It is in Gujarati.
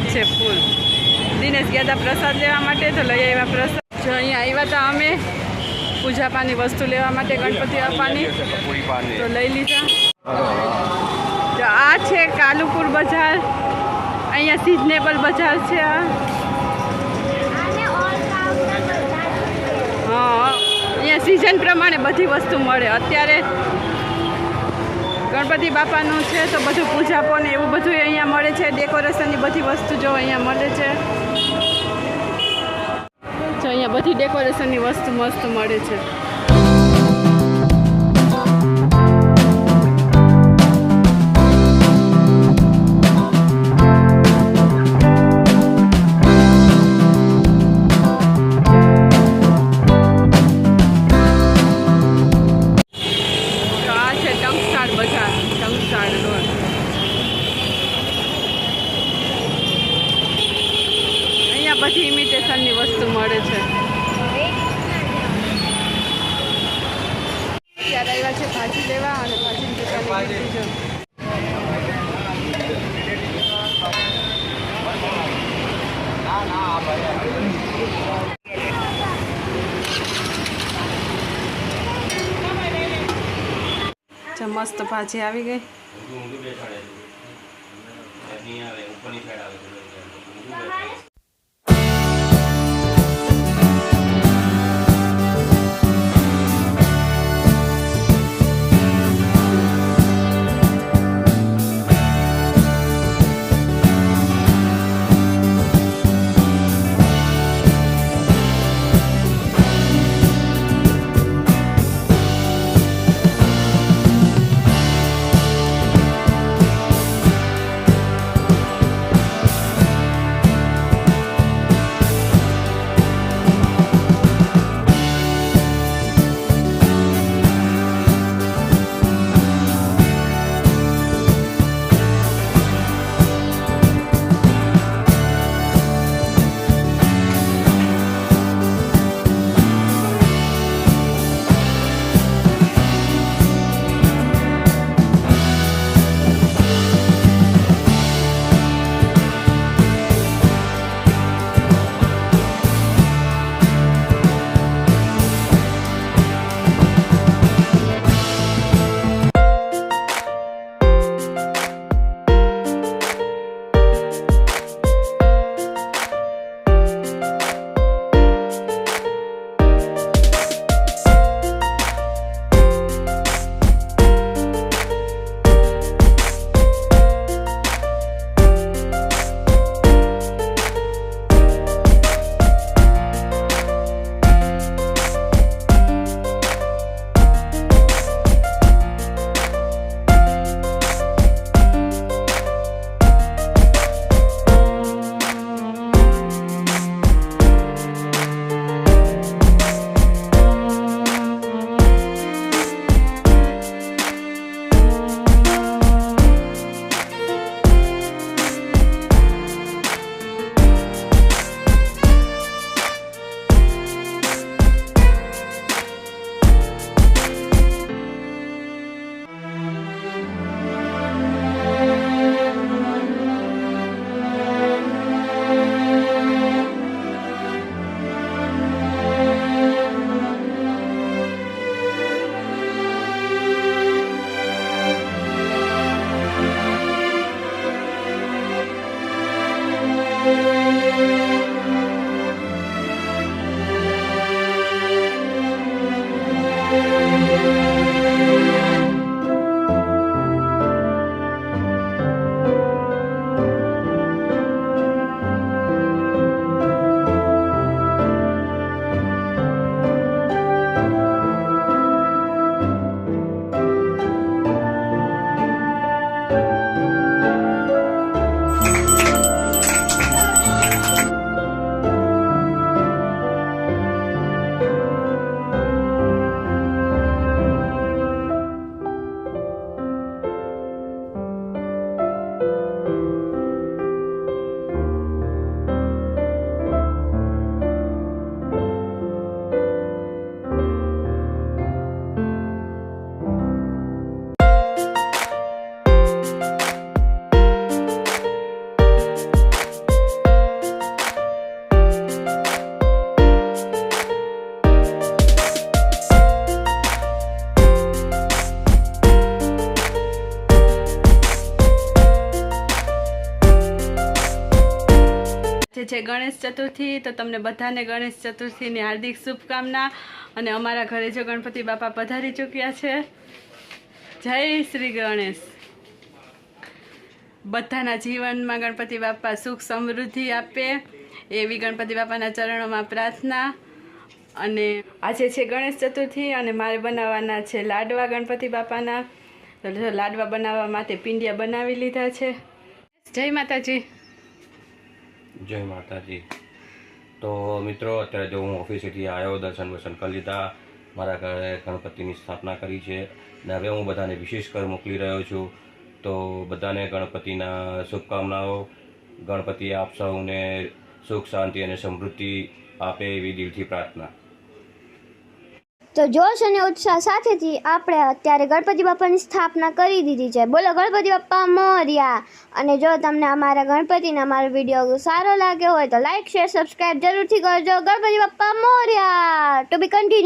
જ છે ફૂલ. દિનેશ ગયા હતા પ્રસાદ લેવા માટે તો લઈ આવ્યા પ્રસાદ. જો અહીંયા આવ્યા હતા અમે પૂજાપાની વસ્તુ લેવા માટે ગણપતિ બાપાની તો લઈ લીધા. તો આ છે કાલુપુર બજાર. અહીંયા સિઝનેબલ બજાર છે આ. હા, અહીંયા સિઝન પ્રમાણે બધી વસ્તુ મળે. અત્યારે ગણપતિ બાપાનું છે તો બધું પૂજાપો ને એવું બધું અહીંયા મળે છે. ડેકોરેશનની બધી વસ્તુ જો અહીંયા મળે છે. જો અહીંયા બધી ડેકોરેશનની વસ્તુ મસ્ત મળે છે. બધી ઇમિટેશનની વસ્તુ મળે છે. અત્યારે આવ્યા છે ભાજી લેવા અને ભાજીની દુકાને મસ્ત ભાજી આવી ગઈ. જે છે ગણેશ ચતુર્થી, તો તમને બધાને ગણેશ ચતુર્થીની હાર્દિક શુભકામના. અને અમારા ઘરે જો ગણપતિ બાપા પધારી ચૂક્યા છે. જય શ્રી ગણેશ. બધાના જીવનમાં ગણપતિ બાપા સુખ સમૃદ્ધિ આપે એવી ગણપતિ બાપાના ચરણોમાં પ્રાર્થના. અને આજે છે ગણેશ ચતુર્થી અને મારે બનાવવાના છે લાડવા ગણપતિ બાપાના. તો લાડવા બનાવવા માટે પિંડિયા બનાવી લીધા છે. જય માતાજી. જય માતાજી. તો મિત્રો, અત્યારે જો હું ઓફિસેથી આવ્યો, દર્શન વર્શન કરી લીધા, મારા ઘરે ગણપતિની સ્થાપના કરી છે ને હવે હું બધાને વિશેષ કર મોકલી રહ્યો છું. તો બધાને ગણપતિના શુભકામનાઓ. ગણપતિ આપ સૌને સુખ શાંતિ અને સમૃદ્ધિ આપે એવી દિલથી પ્રાર્થના. તો જોશ અને ઉત્સાહ સાથેથી આપણે અત્યારે ગણપતિ બાપાની સ્થાપના કરી દીધી છે. બોલો ગણપતિ બાપ્પા મોર્યા. અને જો તમને અમારા ગણપતિના અમારો વિડીયો સારો લાગ્યો હોય તો લાઈક શેર સબસ્ક્રાઈબ જરૂરથી કરજો. ગણપતિ બાપ્પા મોર્યા. ટુ બી કન્ટિન્યુ.